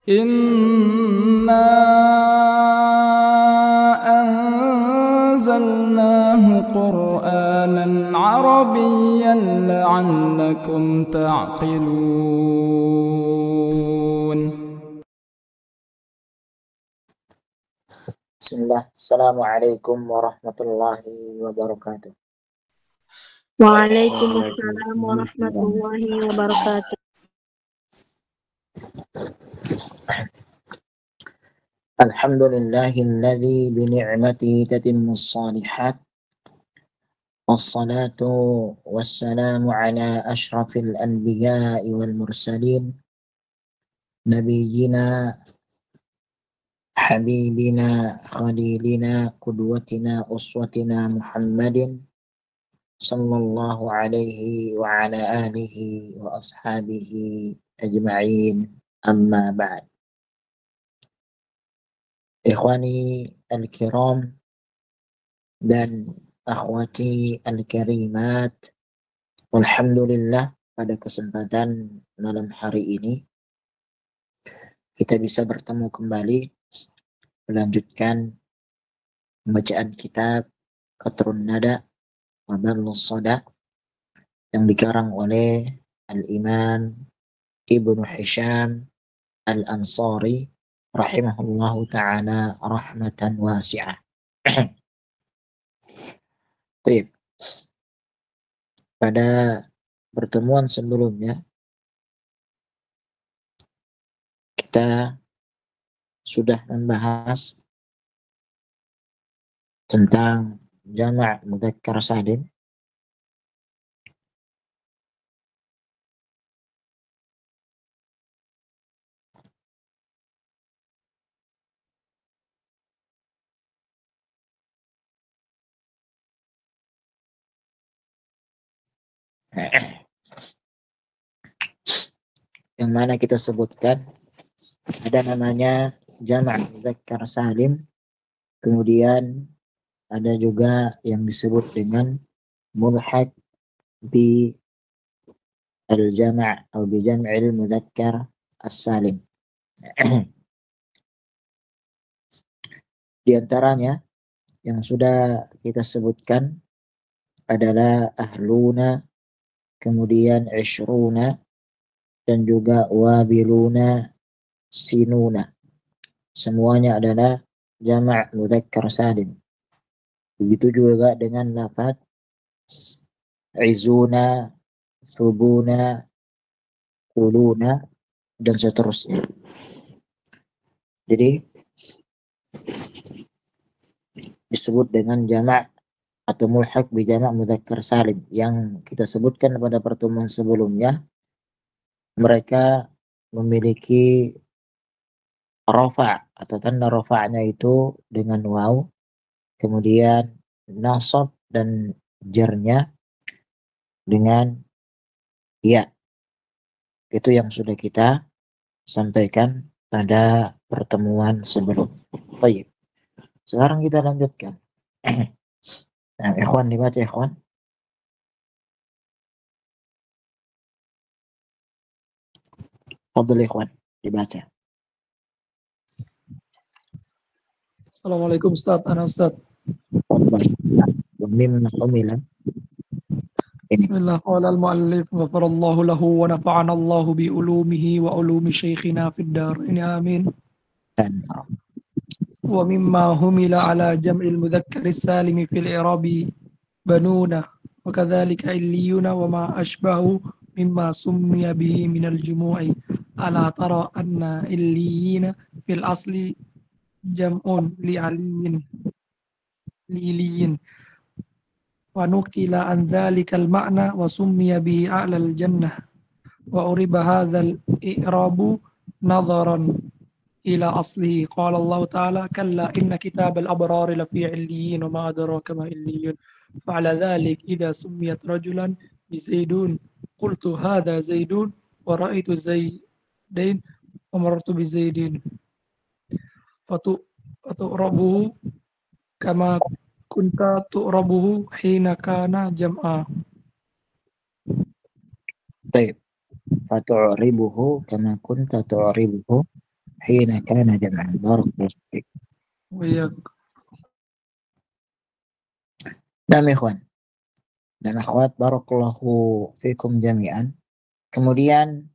إنا أنزلناه قرآنا عربيا لعلكم تعقلون. Bismillah. Assalamualaikum warahmatullahi wabarakatuh. Waalaikumsalam warahmatullahi wabarakatuh. Alhamdulillahilladzi bini'matihi tatimmus shalihat. Wassalatu wassalamu ala asyrafil anbiya'i wal mursalin. Nabiyyina habibina khalilina qudwatina uswatina Muhammadin sallallahu alaihi wa ala alihi wa ashabihi ajma'in, amma ba'd. Ikhwani al-kiram dan akhwati al-karimat, alhamdulillah pada kesempatan malam hari ini kita bisa bertemu kembali melanjutkan pembacaan kitab Qatrun Nada wa Barrus Sada yang dikarang oleh Al-Imam Ibnu Hisham Al-Ansari rahimahullahu ta'ala rahmatan wasi'ah. Baik. Pada pertemuan sebelumnya kita sudah membahas tentang jama' mudzakkar salim. Yang mana kita sebutkan ada namanya jama' mudzakkar salim, kemudian ada juga yang disebut dengan mulhaq bi al-jama' atau bi jam'il mudzakkar as-salim. Di antaranya yang sudah kita sebutkan adalah ahluna, kemudian ishruna, dan juga wabiluna, sinuna. Semuanya adalah jama' mudzakkar salim. Begitu juga dengan lafaz izuna, subuna, kuluna, dan seterusnya. Jadi disebut dengan jama' atau mulhaq bi jama' mudzakkar salim. Yang kita sebutkan pada pertemuan sebelumnya, mereka memiliki rafa' atau tanda rafa'nya itu dengan waw, kemudian nasab dan jarnya dengan ya. Itu yang sudah kita sampaikan pada pertemuan sebelum. Baik. Sekarang kita lanjutkan. Nah, ikhwan, dibaca ikhwan. Fadhil ikhwan, dibaca. Assalamualaikum Ustaz, ana Ustaz. Mimma umila. Bismillah, qala al-muallif ghafarallahu lahu wa nafa'ana Allahu bi ulumihi wa ulumi syekhina fid darain amin. Wa mimma humila ala jam'il mudzakkar as-salim fil i'rabi banuna wa kadzalika illiyuna wa ma ashbahu mimma summiya bihi minal jumu'i ala tara anna illiyina fil asli jam'un li'aliyin wa nuqila an dhalikal ma'na wa summiya bihi a'lal jannah wa uriba hadzal i'rabu nadharan ila aslihi qala Allah ta'ala kalla inna kitabal abrari lafi 'illiyin wa ma adraka ma illiyun fa'ala dhalik idza summiyat rajulan bi zaidun qultu hadha zaidun wa ra'aytu zaidain wa marartu bi zaidin fatu'rabuhu kama kunta tu'rabuhu hina kana jam'a. Baik. Fatu'ribuhu kama kunta tu'ribuhu hina kana jam'an. Barakallahu fiik. وإياك. Nah, ikhwan dan akhwat, barakallahu fikum jami'an. Kemudian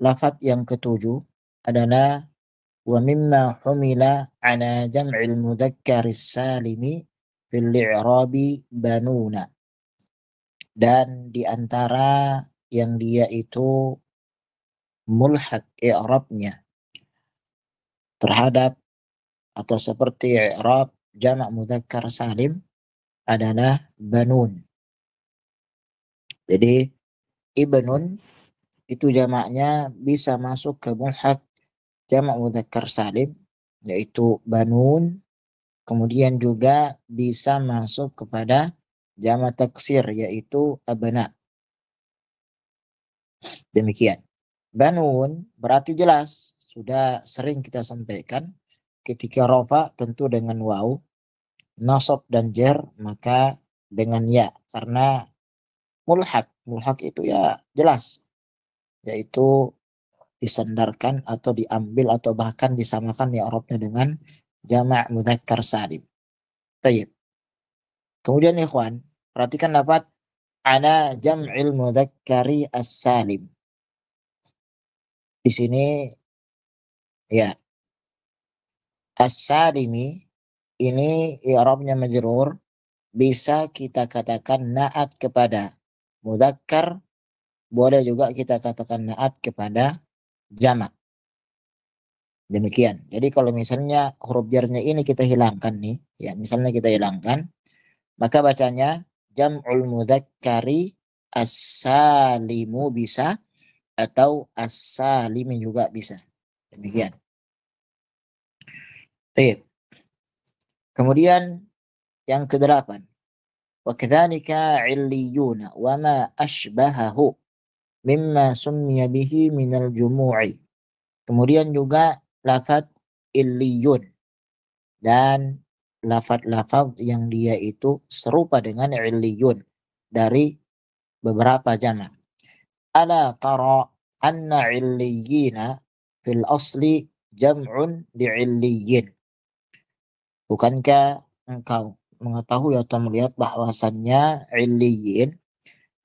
lafaz yang ketujuh adalah wa mimma humila ala jam'il mudzakkar salimi fil i'rabi banuna. Dan di antara yang dia itu mulhaq i'rabnya terhadap atau seperti i'rab jamak mudzakkar salim adalah banun. Jadi ibnun itu jamaknya bisa masuk ke mulhaq jamak mudzakkar salim yaitu banun, kemudian juga bisa masuk kepada jamak taksir yaitu abna. Demikian. Banun berarti jelas, sudah sering kita sampaikan ketika rafa tentu dengan waw, nasab dan jar maka dengan ya, karena mulhaq itu ya jelas, yaitu disandarkan atau diambil atau bahkan disamakan ya i'rabnya dengan jamak mudzakkar salim. Tayyib. Kemudian ikhwan, perhatikan dapat ada jam'il mudzakkari as-salim. Di sini ya as-salimi ini i'rabnya majrur, bisa kita katakan naat kepada mudzakkar, boleh juga kita katakan naat kepada jamak. Demikian. Jadi kalau misalnya huruf jarnya ini kita hilangkan nih, ya misalnya kita hilangkan, maka bacanya jam'ul mudzakkari as-salimu bisa, atau as-salimi juga bisa. Demikian. Baik. Kemudian yang ke-8. Wa kadzalika 'illiyuna wa ma ashbahahu mimma summiya bihi minal jumu'i. Kemudian juga lafaz illiyun dan lafaz-lafaz yang dia itu serupa dengan illiyun dari beberapa jamak. Ala tara anna illiyina fil asli jam'un li'illiyin. Bukankah engkau mengetahui atau melihat bahwasannya illiyin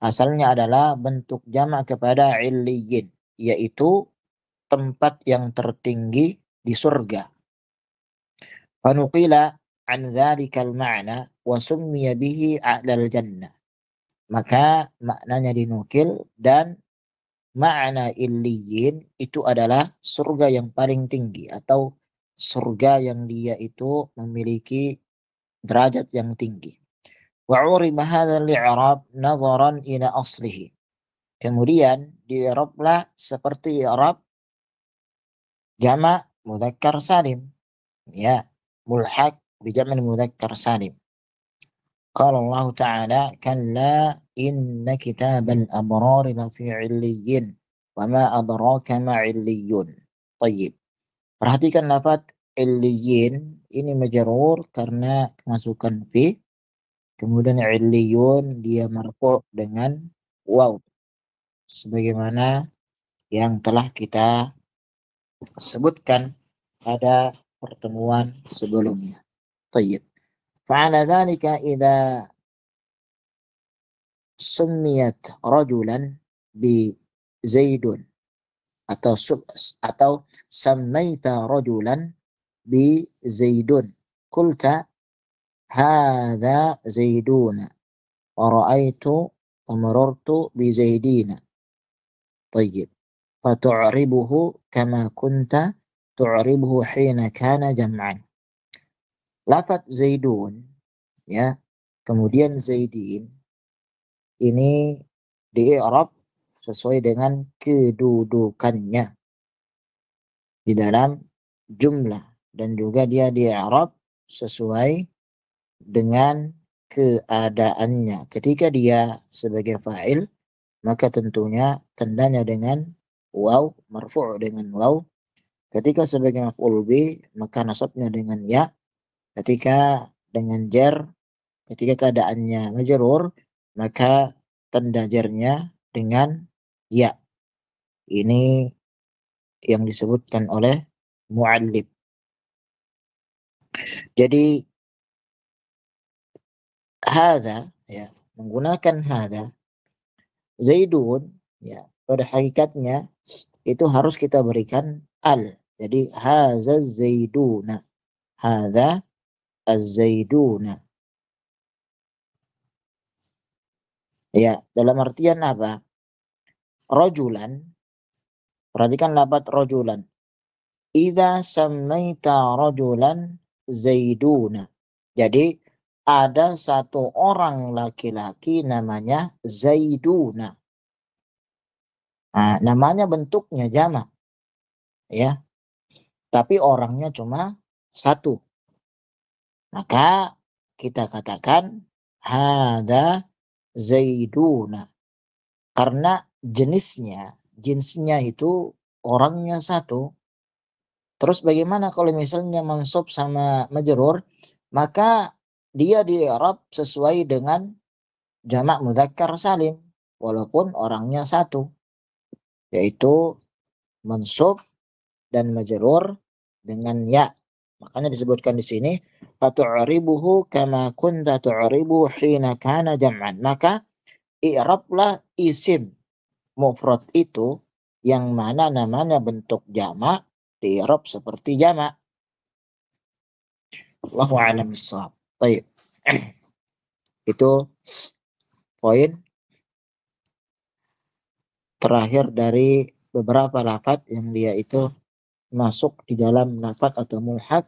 asalnya adalah bentuk jamak kepada illiyin, yaitu tempat yang tertinggi di surga. Fanuqila an dzalikal ma'na wa summiya bihi a'lal jannah. Maka maknanya dinukil dan makna illiyin itu adalah surga yang paling tinggi atau surga yang dia itu memiliki derajat yang tinggi. Wa 'uriba hadzal i'rab nadharan ila aslihi. Kemudian di'rablah seperti i'rab jamak mudzakkar salim, ya, mulhaq bi jam'il mudzakkar salim. Qala Allah Ta'ala kalla inna kitabal abrari lafi 'illiyyin wa ma adraka ma 'illiyun. Tayyib. Perhatikan lafaz illiyin ini majrur karena kemasukan fi, kemudian illiyun dia marfu dengan waw sebagaimana yang telah kita sebutkan pada pertemuan sebelumnya. Tayyib. Fa'ala dzalika idza summiyat rajulan bi Zaidun atau sammaita rajulan bi Zaidun qulta hadza Zaiduna wa ra'aitu wa marartu bi Zaidina. Tayyib. Fatu'ribuhu kama kunta tu'ribuhu hina kana jam'an. Lafaz Zaidun, ya, kemudian Zaidin ini di-i'rab sesuai dengan kedudukannya di dalam jumlah, dan juga dia di-i'rab sesuai dengan keadaannya. Ketika dia sebagai fa'il, maka tentunya tandanya dengan waw, marfu' dengan waw. Ketika sebagai maf'ul bi, maka nasabnya dengan ya. Ketika dengan jar, ketika keadaannya majrur, maka tanda jarnya dengan ya. Ini yang disebutkan oleh muallib. Jadi hadza ya, menggunakan hadza Zaidun ya, pada hakikatnya itu harus kita berikan al. Jadi hadza Zaiduna. Hadza az-Zaiduna. Ya, dalam artian apa? Rajulan, perhatikan lafaz rajulan. Idza sammaita rajulan Zaiduna. Jadi ada satu orang laki-laki namanya Zaiduna. Nah, namanya bentuknya jamak ya, tapi orangnya cuma satu. Maka kita katakan hada Zaiduna. Karena jinsnya itu orangnya satu. Terus bagaimana kalau misalnya mansub sama majrur? Maka dia di i'rab sesuai dengan jamak mudzakkar salim walaupun orangnya satu, yaitu mansub dan majrur dengan ya. Makanya disebutkan di sini fatu'ribuhu kama kunta tu'ribu hina kana jam'an. Maka i'rablah isim mufrad itu yang mana namanya bentuk jamak di i'rab seperti jamak. Wallahu a'lam bissawab. Baik. Itu poin terakhir dari beberapa lafaz yang dia itu masuk di dalam lafaz atau mulhaq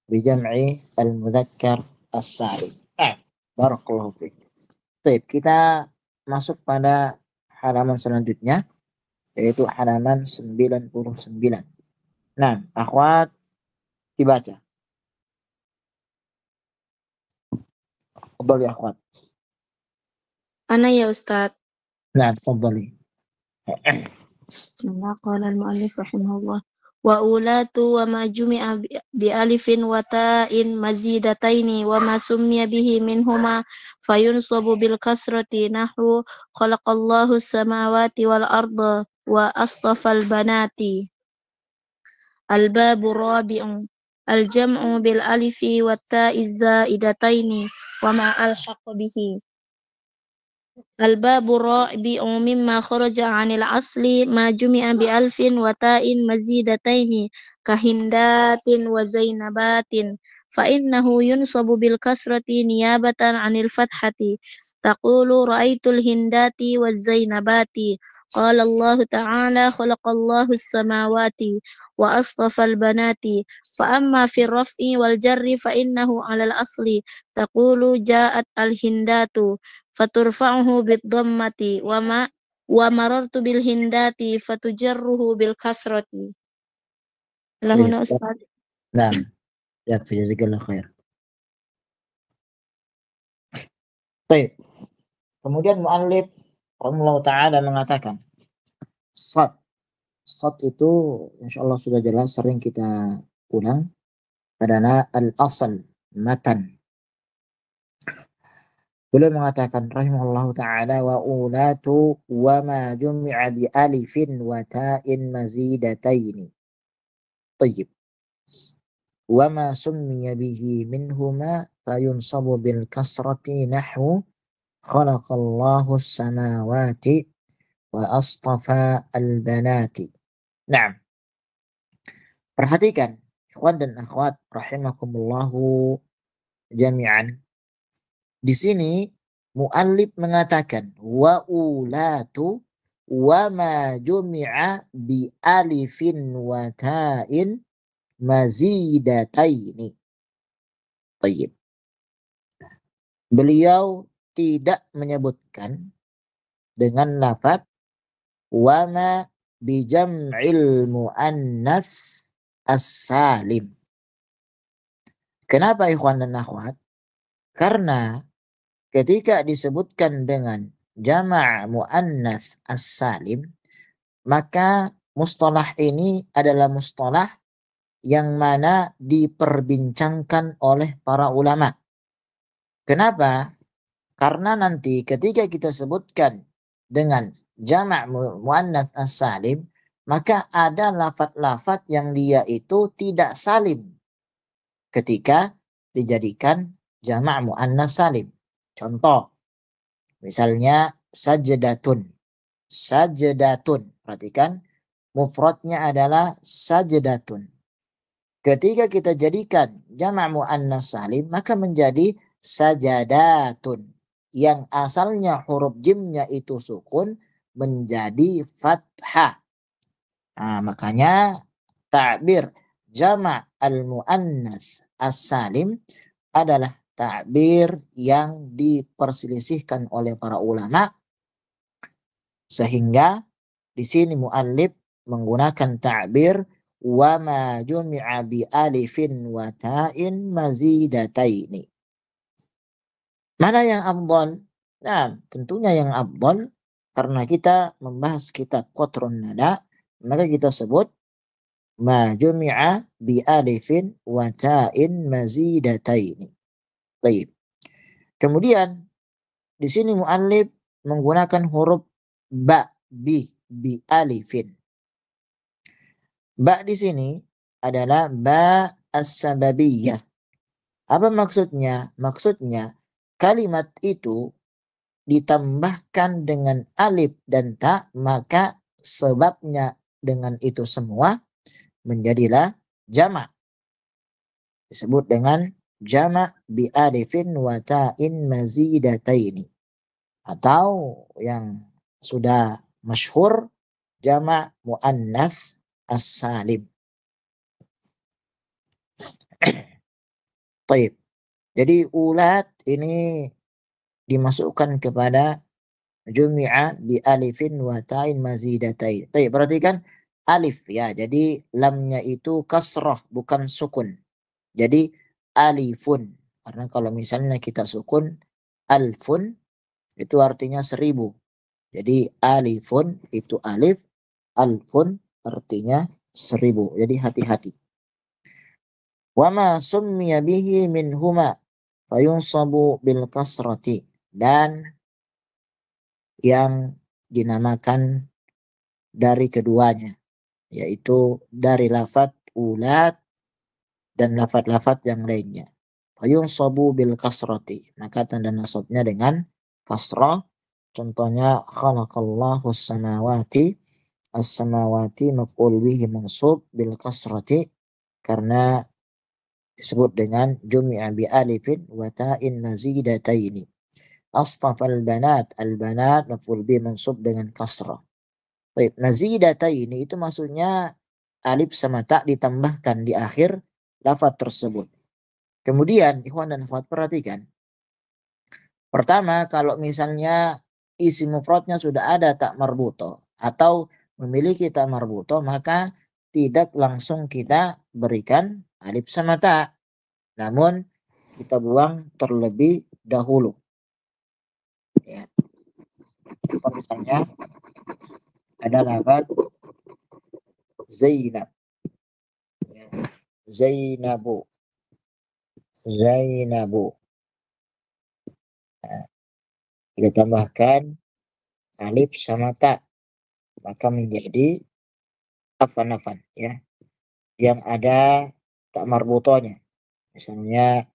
bi jam'i al-mudzakkar as-salim. Barakallahu fiik. Baik, kita masuk pada halaman selanjutnya yaitu halaman 99. Nah, akhwat dibaca. Tafadhali akhwat. Ana ya Ustaz. Nah, tafadhali. Bismillah, qala al-mu'allif rahimahullah. Wa ulatu wa ma jumi'a bi alifin wa ta'in mazidataini wa ma summiya bihi minhuma fayunsabu bil kasrati nahwu khalaqallahu as-samawati wal arda wa astafal banati. Al-babu rabi'un al-jam'u bil alifi wa ta'i zaidataini wa ma alhaq bihi. Al-babu rabi'u mimma kharaja 'anil asli ma jumi'a bi alfin wa ta'in mazidataini kahindatin wa zainabatin fa innahu yunsabu bil kasrati niyabatan 'anil fathati taqulu ra'aitul hindati waz zainabati. Qala Allah ta'ala khalaqallahu as-samawati wa astafal banati fa amma fi raf'i wal jarri fa innahu 'alal asli taqulu ja'at al-hindatu faturfa'uhu bid-dhammati wa marartu bil hindati fatujarruhu bil kasrati. Lahuna Ustaz. Nah, ya jazakallahu khair. Baik. Kemudian muallif rahimahullah taala mengatakan sad. Sad itu insyaallah sudah jelas sering kita ulang pada al-asal matan. Beliau mengatakan rahimahullah taala wa ulatu wa ma jumi'a bi alifin wa ta'in mazidataini. Tayyib. Wa ma summiya bihi minhuma fayunsabu bil kasrati nahwu khalaqallahu as-samawati wa astafa al-banati. Nah, perhatikan ikhwan dan akhwat rahimakumullahu jami'an. Di sini muallif mengatakan wa ulatu wa ma jumi'a bi alifin wa ta'in mazidataini. Tayyib. Beliau tidak menyebutkan dengan lafaz wa ma bi jam'il muannas as-salim. Kenapa ikhwan dan akhwat? Karena ketika disebutkan dengan jama' muannas as-salim, maka mustalah ini adalah mustalah yang mana diperbincangkan oleh para ulama. Kenapa? Karena nanti ketika kita sebutkan dengan jama' muannas as-salim, maka ada lafaz-lafaz yang dia itu tidak salim ketika dijadikan jamak muannas salim. Contoh, misalnya sajdatun. Sajdatun. Perhatikan, mufradnya adalah sajdatun. Ketika kita jadikan jamak muannas salim, maka menjadi sajadatun. Yang asalnya huruf jimnya itu sukun menjadi fathah. Nah, makanya ta'bir jamak al-muannas as-salim adalah ta'bir yang diperselisihkan oleh para ulama, sehingga di sini muallif menggunakan ta'bir wa ma jumi'a bi alifin wa ta'in mazidataini. Mana yang afdal? Nah, tentunya yang afdal, karena kita membahas kitab Qatrun Nada, maka kita sebut ma jumi'a bi alifin wa ta'in mazidataini. Baik. Kemudian di sini muallif menggunakan huruf ba, bi alifin. Ba di sini adalah ba as-sababiyah. Apa maksudnya? Maksudnya kalimat itu ditambahkan dengan alif dan ta, maka sebabnya dengan itu semua menjadilah jamak. Disebut dengan jamak bi alifin wa ta'in mazidataini. Atau yang sudah masyhur jamak muannas as-salim. Baik. Jadi ulat ini dimasukkan kepada jumi'a bi alifin wa ta'in mazidatain. Baik, perhatikan alif ya. Jadi lamnya itu kasrah bukan sukun. Jadi alifun. Karena kalau misalnya kita sukun alfun itu artinya 1000. Jadi alifun itu alif, alfun artinya 1000. Jadi hati-hati. Wa ma summiya bihi min huma fayunsabu bil kasrati. Dan yang dinamakan dari keduanya, yaitu dari lafaz ulat dan lafaz-lafaz yang lainnya. Fayunsabu bil kasrati. Maka tanda nasabnya dengan kasrah. Contohnya khalaqallahu as-samawati. As-samawati maf'ul bihi mansub bil kasrati karena disebut dengan jumi'a bi alifin wa ta'in mazidataini. Astafal banat, al-banat maf'ul bihi mansub dengan kasrah. Baik, mazidataini itu maksudnya alif sama ta ditambahkan di akhir lafaz tersebut. Kemudian ikhwan dan akhwat perhatikan. Pertama, kalau misalnya isi mufradnya sudah ada tak marbuto atau memiliki tak marbuto, maka tidak langsung kita berikan alif sama ta. Namun kita buang terlebih dahulu. Ya. Misalnya ada lafaz Zainab. Ya. Zainabu. Zainabu. Nah, kita tambahkan alif sama ta, maka menjadi afan-afan ya, yang ada tak marbutonya. Misalnya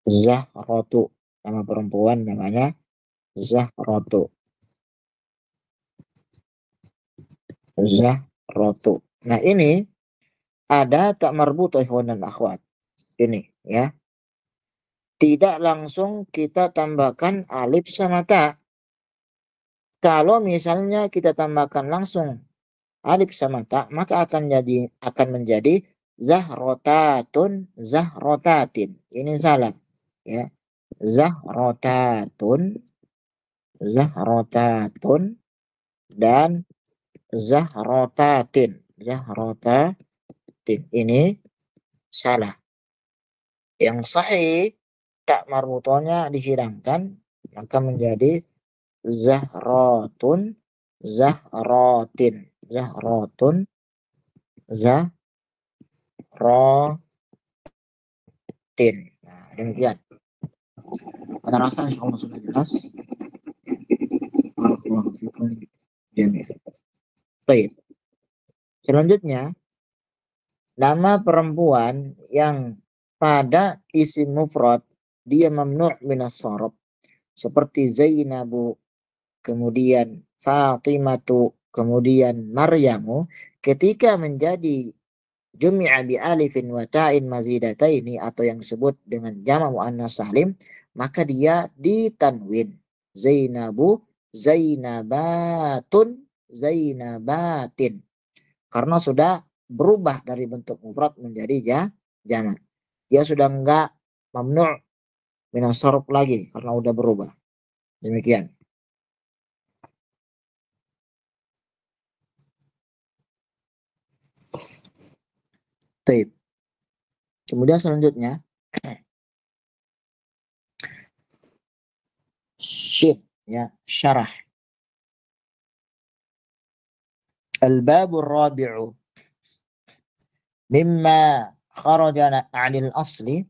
Zahratu, nama perempuan namanya Zahratu. Zahratu. Nah ini ada tak marbuto ikhwan dan akhwat. Ini ya. Tidak langsung kita tambahkan alif sama ta. Kalau misalnya kita tambahkan langsung alif sama ta, maka akan menjadi zahrotatun, zahrotatin. Ini salah ya. Zahrotatun, zahrotatun dan zahrotatin. Zahrotatin ini salah. Yang sahih tak marbutonya dihilangkan, maka menjadi zahratun, zahratin, zahratun, zahratin. Nah, demikian. Pada rasa insyaallah sudah jelas. Barakallahu fikum jami'an. Baik. Selanjutnya, nama perempuan yang pada isim mufrad dia mamnu' minas sharaf seperti Zainabu, kemudian Fatimatu, kemudian Maryamu, ketika menjadi jumi'a bi alifin wa ta'in mazidataini atau yang disebut dengan jamak muannas salim, maka dia ditanwin. Zainabu, Zainabatun, Zainabatin. Karena sudah berubah dari bentuk mufrad menjadi jamak. Dia sudah enggak mamnu' minas sharaf lagi karena udah berubah. Demikian. Taib. Kemudian selanjutnya syib, ya, syarah. Al-babur rabi'u mimma kharaja 'anil asli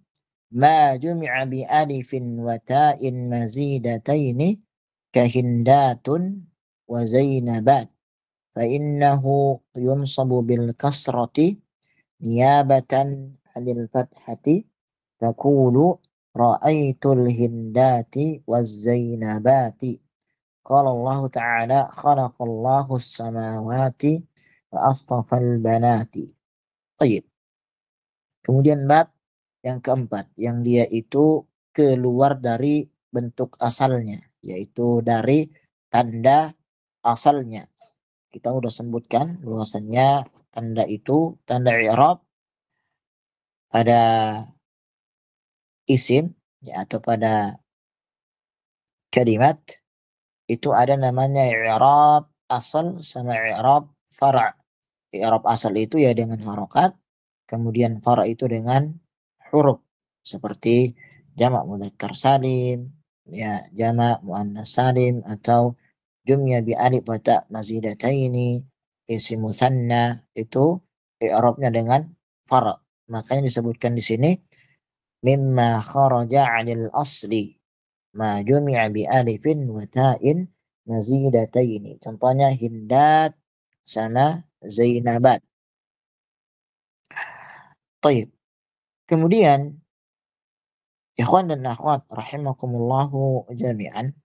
ma jumi'a bi alifin wa ta'in mazidataini kahindatun wa zainabat fa innahu yunsabu bil kasrati niyabatan 'anil fathati taqulu ra'aitul hindati waz zainabati. Qala Allah Ta'ala khalaqallahu as-samawati wa astafal banati. Baik. Kemudian bab yang keempat yang dia itu keluar dari bentuk asalnya, yaitu dari tanda asalnya. Kita udah sebutkan bahwasannya tanda itu tanda i'rab pada isim, ya, atau pada kalimat itu ada namanya i'rab asal sama i'rab fara'. I'rab asal itu ya dengan harokat, kemudian fara' itu dengan huruf seperti jamak mudzakkar salim, ya, jamak muannas salim, atau jumya bi alif wa ta mazidataini, isim mutsanna, itu i'rabnya dengan fara'. Makanya disebutkan di sini mimma kharaja 'anil asli ma jumi'a bi alifin wa ta'in mazidataini. Contohnya Hindat sama Zainabat. Taib. Kemudian ikhwan dan akhwat rahimakumullahu jami'an,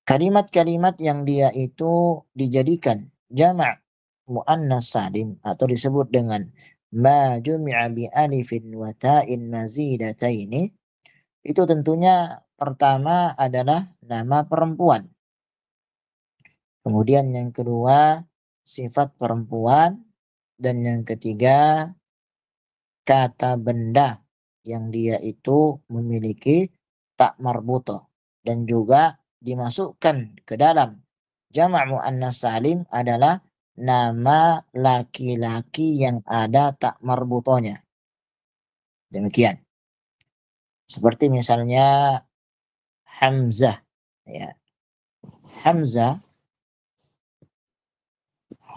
kalimat-kalimat yang dia itu dijadikan jamak muannas salim atau disebut dengan ma jumi'a bi alifin wa ta'in mazidataini, itu tentunya pertama adalah nama perempuan. Kemudian yang kedua sifat perempuan, dan yang ketiga kata benda yang dia itu memiliki tak marbutoh, dan juga dimasukkan ke dalam jamak muannas salim adalah nama laki-laki yang ada tak marbutohnya. Demikian. Seperti misalnya Hamzah, ya.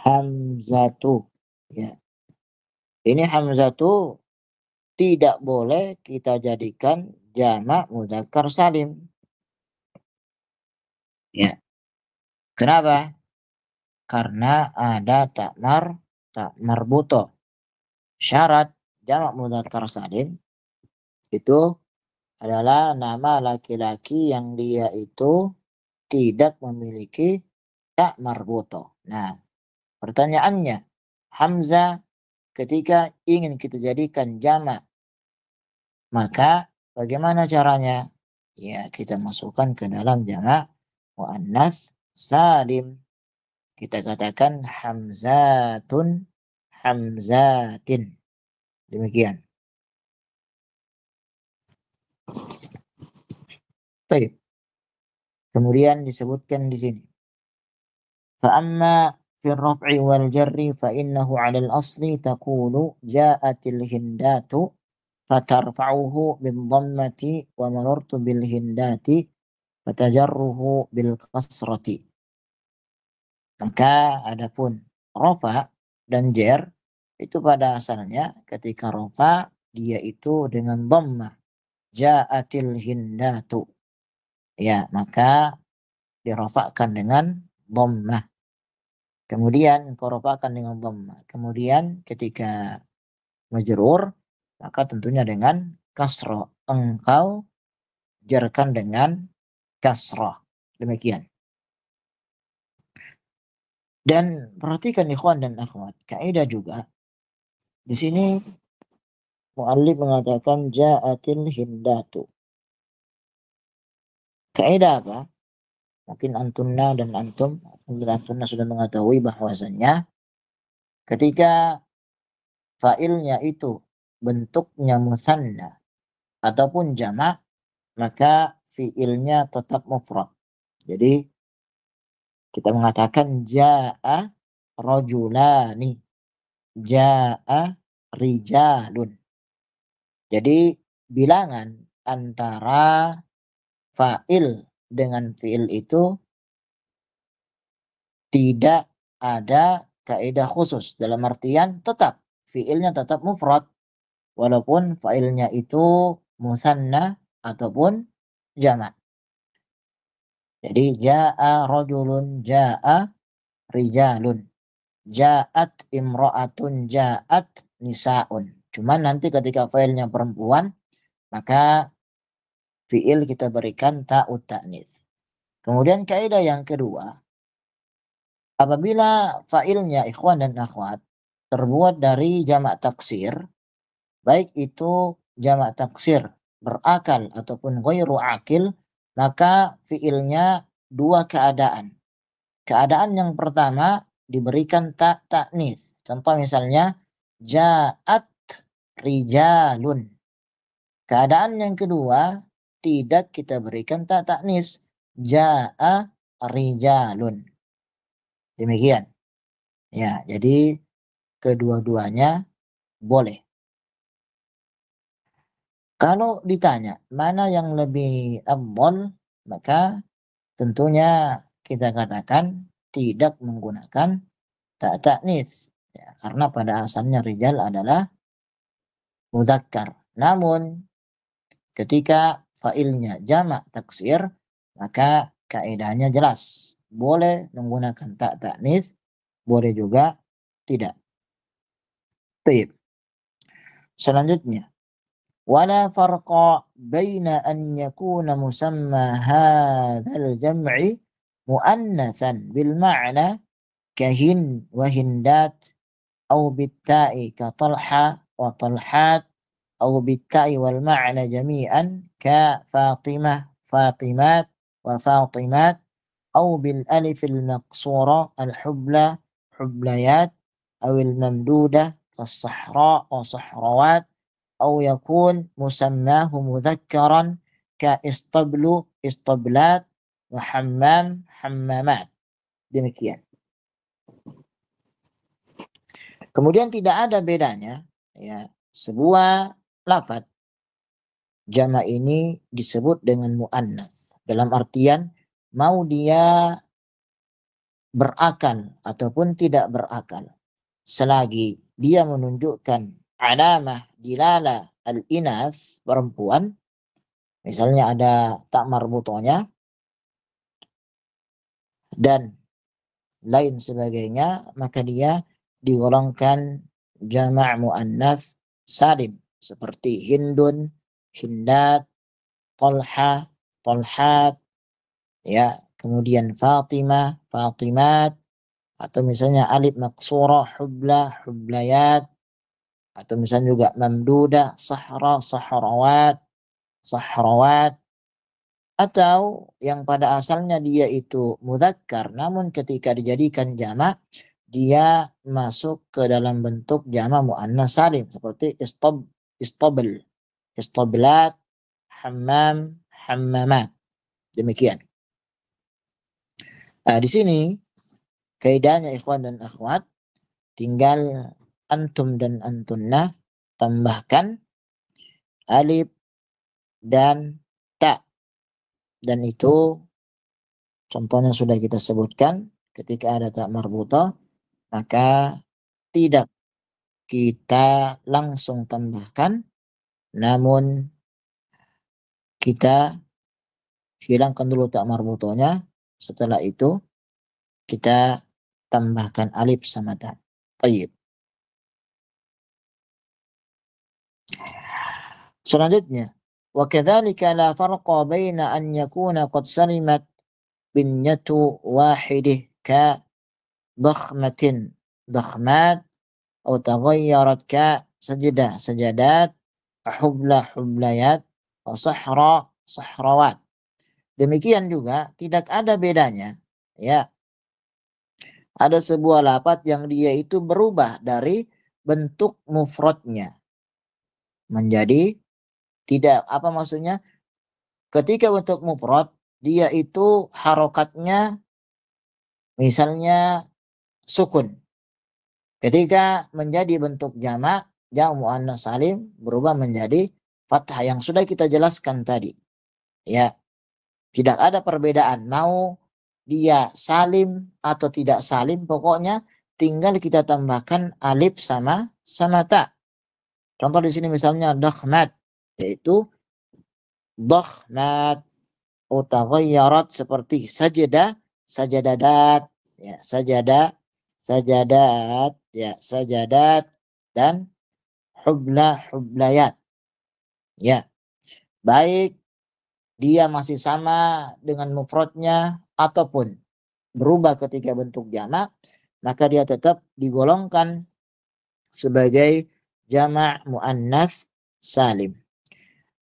Hamzatu, ya. Ini Hamzatu tidak boleh kita jadikan jamak mudzakkar salim. Ya. Kenapa? Karena ada tak marbutoh. Syarat jamak mudzakkar salim itu adalah nama laki-laki yang dia itu tidak memiliki tak marbutoh. Nah, pertanyaannya, Hamzah ketika ingin kita jadikan jamak, maka bagaimana caranya? Ya, kita masukkan ke dalam jamak muannas salim. Kita katakan Hamzatun, Hamzatin. Demikian. Baik. Kemudian disebutkan di sini. Fa'amma fi raf'i wal jarri fa innahu 'ala al-asli taqulu ja'atil hindatu fatarfa'uhu bil dhammati wa marartu bil hindati fatajarruhu bil kasrati. Maka adapun rafa dan jar itu pada asalnya ketika rafa dia itu dengan dhammah, ja'atil hindatu. Ya, maka dirafa'kan dengan dhammah. kemudian engkau rofakan dengan dhamma, kemudian ketika majrur maka tentunya dengan kasrah, engkau jarkan dengan kasrah. Demikian. Dan perhatikan ikhwan dan akhwat, kaidah juga di sini muallif mengatakan ja'atil hindatu. Kaidah apa? Mungkin antunna dan antum sudah mengetahui bahwasannya ketika fa'ilnya itu bentuknya musanna ataupun jamak, maka fi'ilnya tetap mufrad. Jadi kita mengatakan ja'a rajulani, ja'a rijalun. Jadi bilangan antara fa'il dengan fi'il itu tidak ada kaidah khusus, dalam artian tetap fi'ilnya tetap mufrad walaupun fa'ilnya itu musanna ataupun jamak. Jadi ja'a rajulun, ja'a rijalun, ja'at imra'atun, ja'at nisa'un. Cuman nanti ketika fa'ilnya perempuan maka fi'il kita berikan ta'ut ta'nits. Kemudian kaidah yang kedua, apabila fa'ilnya ikhwan dan akhwat terbuat dari jamak taksir, baik itu jamak taksir berakal ataupun ghairu akil, maka fi'ilnya dua keadaan. Keadaan yang pertama diberikan ta ta'nits. Contoh misalnya ja'at rijalun. Keadaan yang kedua tidak kita berikan ta ta'nits, ja'a rijalun. Demikian. Ya, jadi kedua-duanya boleh. Kalau ditanya mana yang lebih afdal, maka tentunya kita katakan tidak menggunakan ta ta'nits. Ya, karena pada asalnya rijal adalah mudzakkar. Namun ketika fa'ilnya jamak taksir, maka kaidahnya jelas. Boleh menggunakan ta ta'nits, boleh juga tidak. Baik. Selanjutnya, wala farqa baina an yakuna musamma hadzal jam'i muannatsan bil ma'na kahin wa hindat aw bitta'i ka talha wa talhat aw bitta'i wal ma'na jami'an ka fatimah fatimat wa fatimat aw bil alif al maqsura al hubla hublayat aw al mamdudah kas-sahra wa sahrawat aw yakun musammahu mudhakkaran ka istablu istablat wa hammam hammamat. Demikian. Kemudian tidak ada bedanya ya, sebuah lafaz jamak ini disebut dengan muannats dalam artian mau dia berakal ataupun tidak berakal, selagi dia menunjukkan alamah dilalah al-inas perempuan, misalnya ada tak marbutonya dan lain sebagainya, maka dia digolongkan jamak muannats salim seperti hindun, hindat, talha, talhat, ya, kemudian fatimah, fatimat, atau misalnya alif maqsurah, hubla, hublayat, atau misalnya juga mamdudah, sahra, sahrawat, sahrawat, atau yang pada asalnya dia itu mudzakkar namun ketika dijadikan jamak dia masuk ke dalam bentuk jamak muannats salim seperti istabl, istablat, hammam, hammamat. Demikian. Nah, di sini kaidahnya ikhwan dan akhwat, tinggal antum dan antunna tambahkan alif dan ta. Dan itu contohnya sudah kita sebutkan, ketika ada ta marbuthah maka tidak kita langsung tambahkan, namun kita hilangkan dulu ta marbuthahnya. Setelah itu kita tambahkan alif sama ta. Tayyib. Selanjutnya, wa kadzalika la farqa baina an yakuna qad salimat binyatu wahidih ka dakhmatin dakhmat atau taghayyarat ka sajadah sajadat hubla hublayat wa sahra sahrawat. Demikian juga tidak ada bedanya, ya. Ada sebuah lafaz yang dia itu berubah dari bentuk mufradnya menjadi tidak, apa maksudnya? Ketika bentuk mufrad dia itu harokatnya misalnya sukun. Ketika menjadi bentuk jamak muannats salim berubah menjadi fathah yang sudah kita jelaskan tadi. Ya, tidak ada perbedaan mau dia salim atau tidak salim, pokoknya tinggal kita tambahkan alif sama ta. Contoh di sini misalnya dakhmat, yaitu dakhmat, utaghayyarat seperti sajadah, sajadadat, ya, sajadat, ya, sajadat, dan hubla hublayat. Ya, baik dia masih sama dengan mufradnya ataupun berubah ketika bentuk jamak, maka dia tetap digolongkan sebagai jamak muannats salim.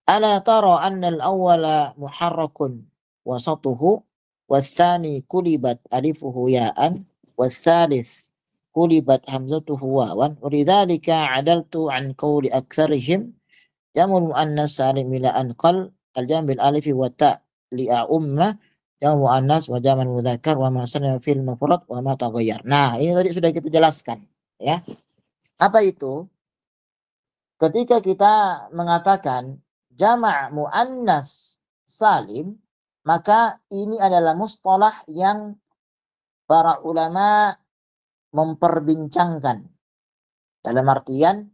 Ala tara anna al-awwala muharrakun wasatuhu watsani kulibat alifuhu ya'an watsalits kulibat hamzatuhu wawan walidzalika adaltu an qawli aktsarihim jamul muannats salim ila anqal al-jam' bil alif wa ta li'a umma jam' muannats wa jam' mudzakkar wa ma sanna fil mufrad wa ma taghayyar. Nah, ini tadi sudah kita jelaskan, ya. Apa itu? Ketika kita mengatakan jama' muannats salim, maka ini adalah mustalah yang para ulama memperbincangkan. Dalam artian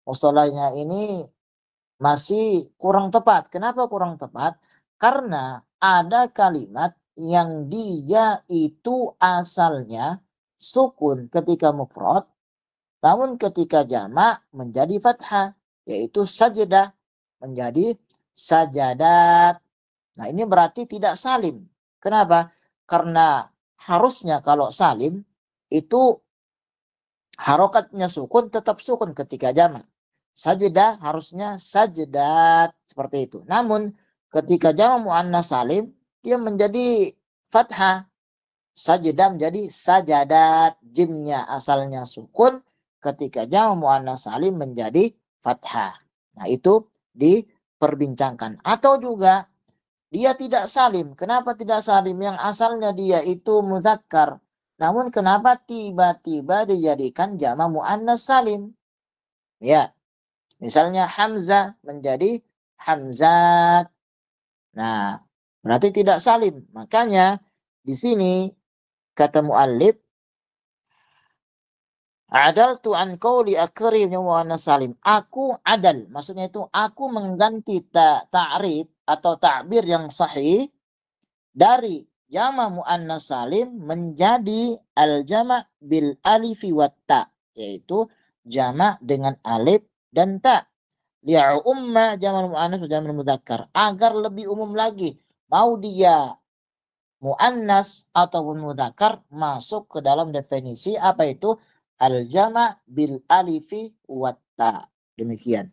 mustalahnya ini masih kurang tepat. Kenapa kurang tepat? Karena ada kalimat yang dia itu asalnya sukun ketika mufrad, namun ketika jamak menjadi fathah, yaitu sajadah menjadi sajadat. Nah, ini berarti tidak salim. Kenapa? Karena harusnya kalau salim itu harokatnya sukun, tetap sukun ketika jamak. Sajadah harusnya sajadat, seperti itu. Namun ketika jamak muannats salim dia menjadi fathah. Sajadah menjadi sajadat, jimnya asalnya sukun, ketika jamak muannats salim menjadi fathah. Nah, itu diperbincangkan. Atau juga dia tidak salim. Kenapa tidak salim? Yang asalnya dia itu mudzakkar, namun kenapa tiba-tiba dijadikan jamak muannats salim? Ya, misalnya Hamzah menjadi Hamzat. Nah, berarti tidak salim. Makanya di sini kata muallif adaltu an qauli akrim muannats salim. Aku adal, maksudnya itu aku mengganti ta'rif atau ta'bir yang sahih dari jamak muannats salim menjadi al-jama' bil alifi wat ta, yaitu jamak dengan alif dan ta. Li'a umma jamak muannats wa jamak mudzakkar, agar lebih umum lagi, mau dia muannas ataupun mudzakkar masuk ke dalam definisi apa itu al-jama' bil alifi wat ta. Demikian.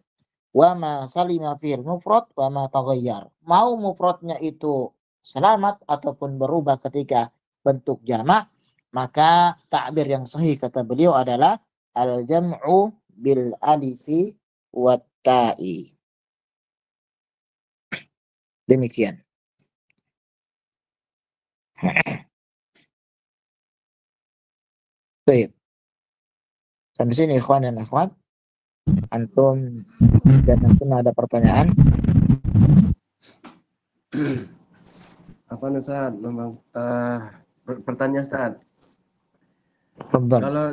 Wa ma salima fil mufrad wa ma taghayyar. Mau mufradnya itu selamat ataupun berubah ketika bentuk jamak, maka takbir yang sahih kata beliau adalah al-jam'u bil alifi wat ta'i. Demikian. Baik. Sampai sini ikhwan dan akhwat. Antum dan antum ada pertanyaan? Apa Ustaz? Memang pertanyaan Ustaz. Fadhal. Kalau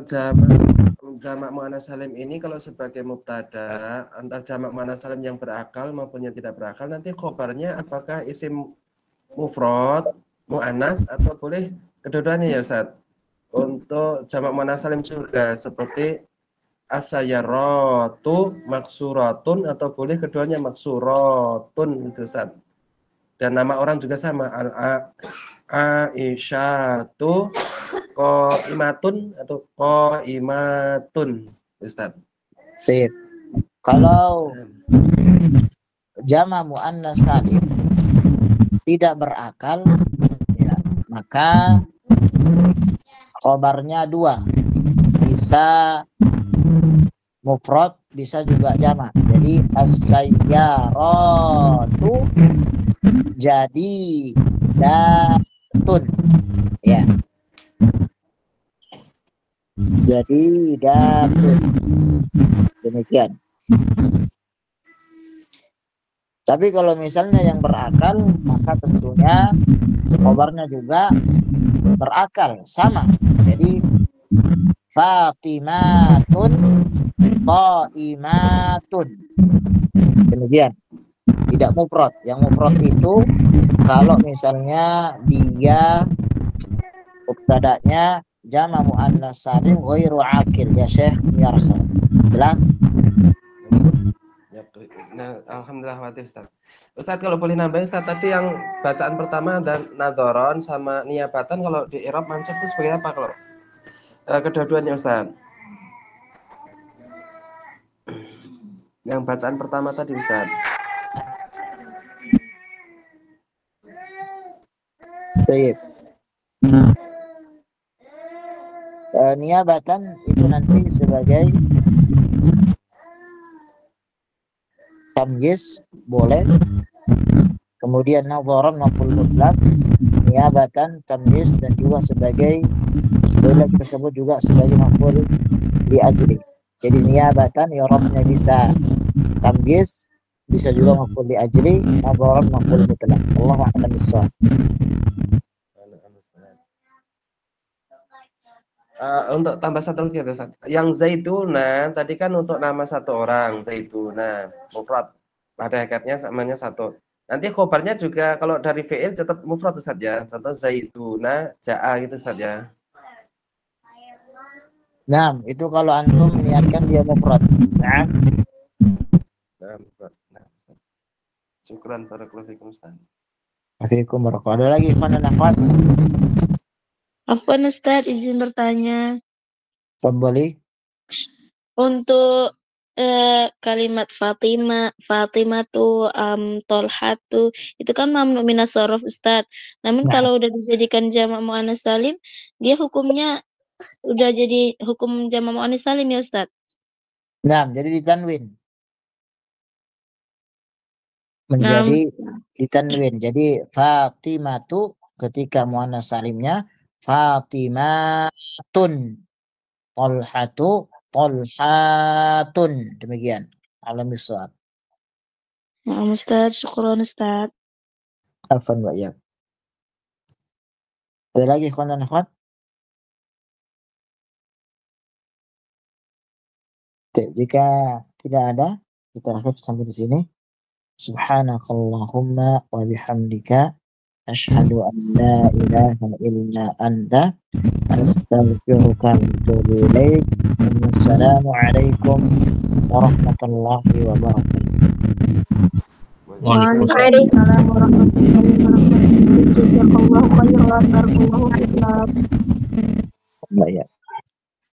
jamak muannats salim ini kalau sebagai mubtada, antara jamak muannats salim yang berakal maupun yang tidak berakal, nanti khobarnya apakah isim mufrad, muannats atau boleh kedua-duanya ya Ustaz? untuk jamak muannats salim juga seperti as-sayyaratu maksuratun atau boleh keduanya maksuratun itu Ustaz. Dan nama orang juga sama, Aisyatu qaimatun atau qaimatun Ustaz. Sip. Kalau jamak muannats salim tidak berakal, ya, maka khobarnya dua, bisa mufrad, bisa juga jamak. Jadi as-sayyaratu jadi datun, ya. Jadi datun. Demikian. Tapi kalau misalnya yang berakal, maka tentunya khobarnya juga berakal, sama. Jadi Fatimatun qaimatun. Demikian. Tidak mufrad. Yang mufrad itu kalau misalnya dia mubtada'nya jamak muannats salim ghairu akil, ya Syekh Yarsal. Jelas? Nah, alhamdulillah Fatih Ustaz. Ustaz kalau boleh nambahin Ustaz, tadi yang bacaan pertama dan nadhoron sama niyabatan kalau di i'rab mansub itu sebagai apa kalau kedua-duanya Ustaz? Yang bacaan pertama tadi Ustaz. Baik. Niyabatan itu nanti sebagai tamyiz boleh, kemudian nadharan maf'ul mutlaq, niyabatan tamyiz dan juga sebagai boleh tersebut juga sebagai maf'ul li ajli. Jadi niyabatan i'rabnya bisa tamyiz, bisa juga maf'ul li ajli, nadharan maf'ul mutlaq. Allahu a'lam bissawab. Untuk tambah satu lagi Ustaz. Yang Zaituna tadi kan untuk nama satu orang, Zaituna mufrad. Pada hakikatnya samanya satu. Nanti khobarnya juga kalau dari fi'il tetap mufrad Ustaz ya. Contoh Zaituna ja'a gitu Ustaz ya. Nah, itu kalau antum niatkan dia mufrad. Nah, mufrad. Nah, Ustaz. Syukran barakallahu fikum Ustaz. Assalamualaikum warahmatullahi. Ada lagi ikhwan dan akhwat? Afwan Ustaz, izin bertanya. Fadhali. Untuk kalimat Fatimatu, Tolhatu, itu kan mamnu minas shorof Ustaz. Namun kalau udah dijadikan jamak muannats salim, dia hukumnya udah jadi hukum jamak muannats salim ya Ustaz? Nah, jadi ditanwin. Menjadi ditanwin. Jadi Fatimatu ketika muannats salimnya Fatimatun, Tolhatu, Tolhatun. Demikian. Alamis shawab. Nah, Ustaz, syukron Ustaz. Afan wa iyyak. Ada lagi ikhwan dan akhwat? Jika tidak ada, kita akhir sampai di sini. Subhanakallahumma wa bihamdika asyhadu an la ilaha illa anta astaghfiruka wa atubu ilaik. Wassalamualaikum warahmatullahi wabarakatuh. Waalaikumsalam warahmatullahi wabarakatuh. Jazakallahu khairan. Barakallahu fiik. Baik.